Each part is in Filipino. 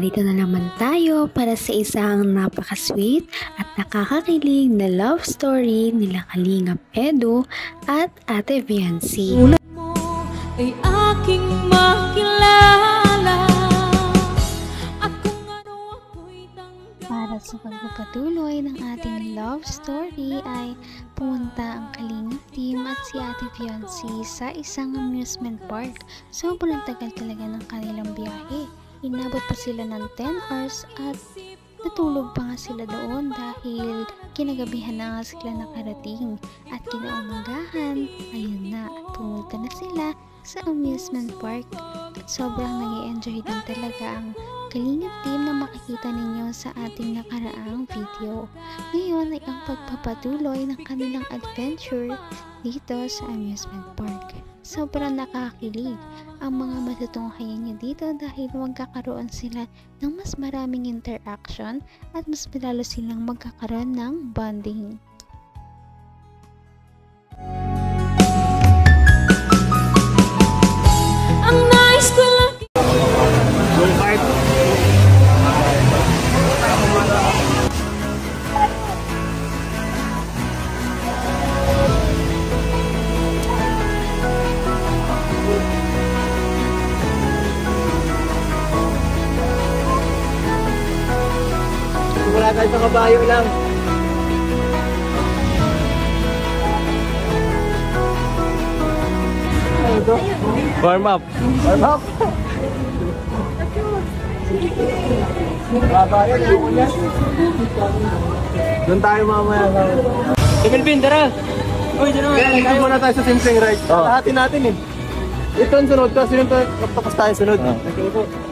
Narito na naman tayo para sa isang napaka-sweet at nakakakilig na love story nila Kalingap Edu at Ate Viancy. Tulad mo ay aking makilala at kung ano ako'y tanggap. Para sa pagpapatuloy ng ating love story ay pumunta ang Kalingap team at si Ate Viancy sa isang amusement park. Sobrang tagal talaga ng kanilang biyahe. Inabot pa sila ng 10 hours at natulog pa nga sila doon dahil kinagabihan na nga sila nakarating. At kinaumagahan, ayun na, pumunta na sila sa amusement park. At sobrang nag-i-enjoy din talaga ang Kalingap team na makikita ninyo sa ating nakaraang video. Ngayon ay ang pagpapatuloy ng kanilang adventure dito sa amusement park. Sobrang nakakakilig ang mga matutunghayan niyo dito dahil magkakaroon sila ng mas maraming interaction at mas malalo silang magkakaroon ng bonding. Ang nice ko lang. Wala tayo sa kabayo lang. Warm up. Warm up. Kabayo, yan. Doon tayo mamaya. Melvin, tara! Uy, dyan Kaya nandun muna tayo sa simpleng ride. Lahatin natin eh. Ito ang sunod kasi yung tapos tayo sunod.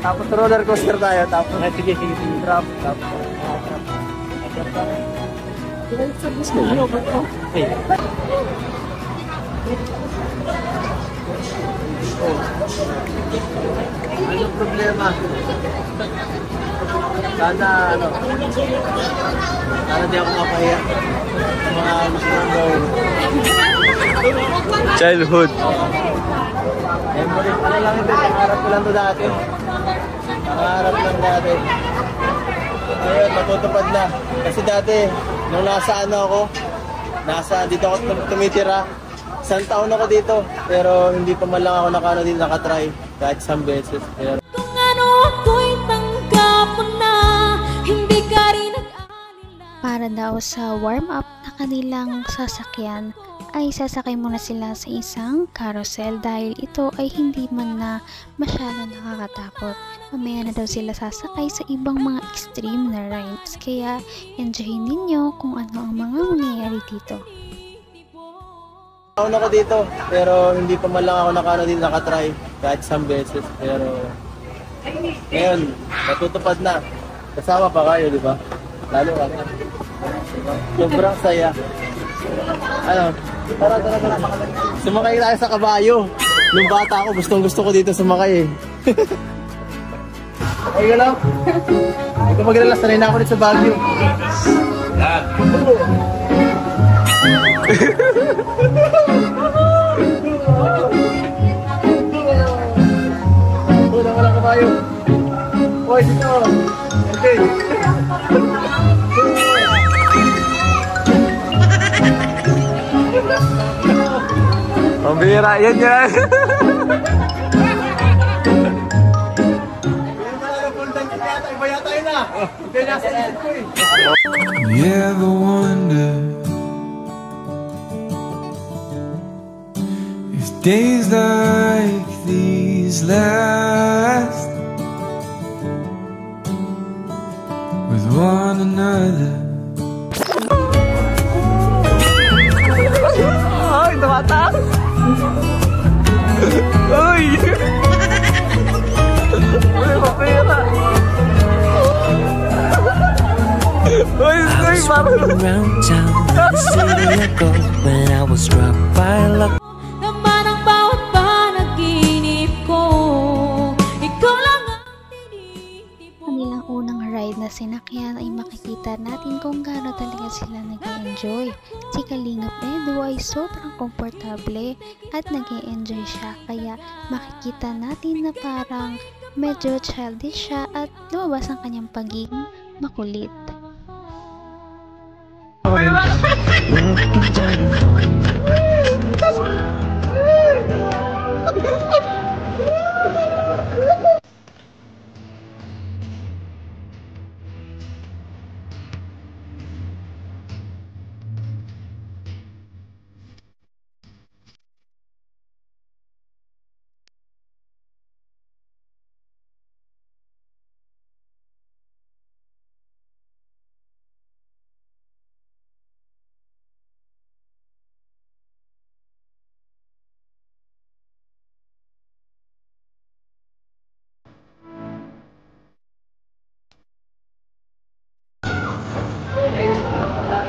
Tapos roller coaster tayo. Tapos sige. Drop. Anong problema? Sana di ako mapahiya. Mga gusto kong gawin. Childhood. Memory pala lang ito. Pangarap ko lang ito dati. Pangarap lang dati. Ngayon, matutupad na. Kasi dati, nung dito ako tumitira. Isang taon ako dito. Pero hindi pa man lang ako nakatry. Kahit isang beses. Pero Kung ano ako'y tanggap mo na, hindi ka rin nag-alala. Para daw sa warm up na kanilang sasakyan ay sasakay muna sila sa isang carousel dahil ito ay hindi man na masyado nakakatakot. Mamaya na daw sila sasakay sa ibang mga extreme na rides kaya enjoyin ninyo kung ano ang mga mangyayari dito. taon ako dito. Pero hindi pa man lang ako nakatry. Kahit isang beses. Pero ngayon, natutupad na. Kasama pa kayo, di ba? Lalo ka na. Sobrang saya. Tara. Sumakay tayo sa kabayo. Nung bata ako, gusto ko dito sumakay eh. Ay, galaw. Ikaw mag-alala, sanay na ako dito sa Baguio. Wala kabayo. Hoy, dito. Okay. Pambira, yan. You ever wonder if days like these last with one another? Ay, tumatak! Uy! Uy, mapira! Uy, parang... Around town, in the city I go when I was struck by luck. Naman ang bawat panaginip ko, ikaw lang ang tinitipon. Kanilang unang ride na sinakyan ay makikita natin kung gaano talaga sila nag-enjoy. Si Kalingap Edu ay sobrang komportable at nag-enjoy siya kaya makikita natin na parang medyo childish siya at lumabas ang kanyang pagiging makulit.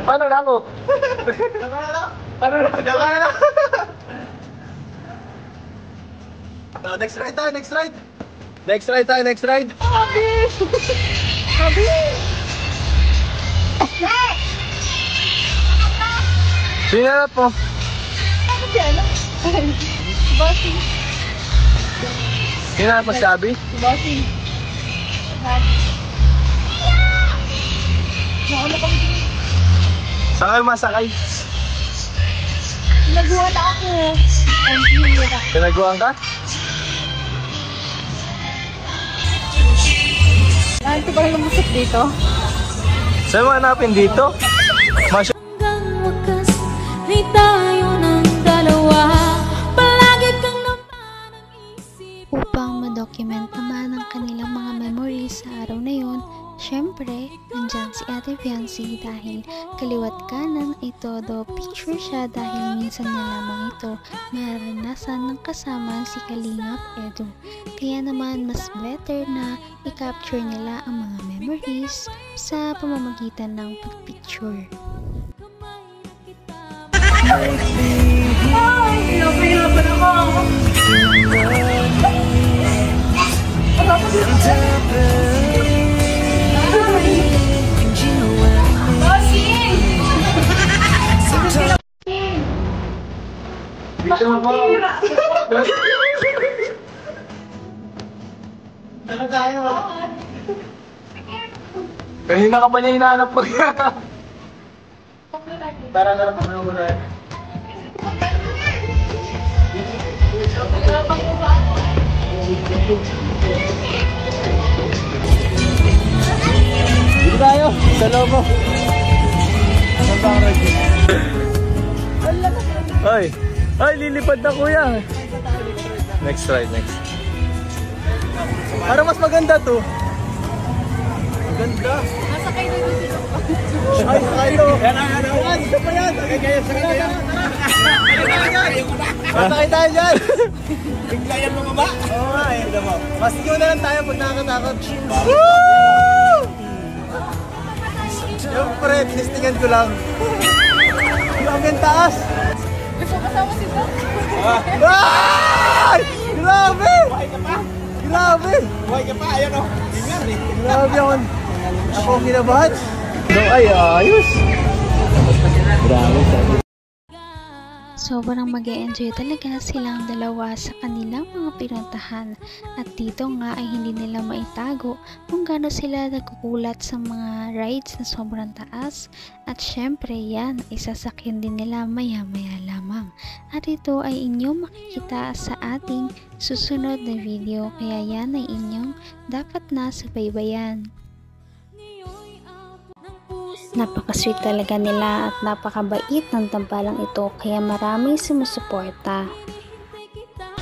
Paano na ako? Paano na? Next ride tayo, next ride! Next ride tayo, next ride! Sinanap mo. Sinanap mo sabi? Saan kayo masakay? Pinaguhan ako. Pinaguhan ka? Ito ba yung musok dito? Saan mo hanapin dito? Hanggang wakas ay tayo ng dalawa. Palagi kang naman ang isip. Upang ma-document naman ang kanilang mga memories sa araw na yun, syempre, nandyan si Ate Fiancee dahil kaliwat kanan ay todo picture siya dahil minsan na lamang ito maranasan ng kasama si Kalingap Edu. Kaya naman mas better na i-capture nila ang mga memories sa pamamagitan ng pag-picture. Kanina ka pa niya hinahanap ko. Tara na, ano mo na. Dito tayo, sa lobo. Saan ba ang ride? Ay! Ay, lilipad na kuya! Next ride, next. Para mas maganda to. Maganda. Masakay na dito. Ay, sakay to. Yan, isa pa yan. Sakay kayo, sakay kayo. Masakay tayo dyan. Bigla yan bumaba. Oo nga eh. Mas ikaw na lang tayo pag nakakatakot. Woo! Yung pre, tinistingan ko lang. Grabe ang taas. Gusto kasama si Bob? Ay! Grabe! Buhay ka pa? Grabe! Buhay ka pa? Ayan o. Ingat eh. Grabe yun. Ako ang kinabahan. No, ay, ayos. Grabe. Sobrang mag-e-enjoy talaga silang dalawa sa kanilang mga pinuntahan at dito nga ay hindi nila maitago kung gaano sila nagkukulat sa mga rides na sobrang taas at syempre yan ay sasakyan din nila maya-maya lamang at ito ay inyong makikita sa ating susunod na video kaya yan ay inyong dapat na subaybayan. Napaka-sweet talaga nila at napakabait ng tambalang ito kaya maraming sumusuporta.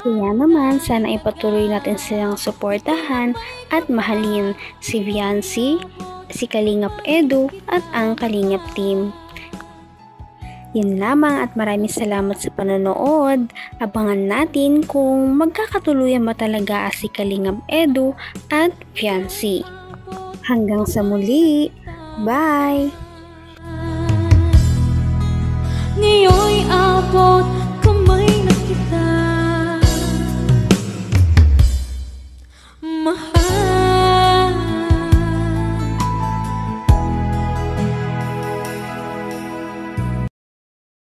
Kaya naman sana ipatuloy natin silang suportahan at mahalin si Fiancee, si Kalingap Edu at ang Kalingap team. Yun lamang at maraming salamat sa panonood. Abangan natin kung magkakatuluyan ba talaga si Kalingap Edu at Fiancee. Hanggang sa muli! Bye! Ngayon'y abot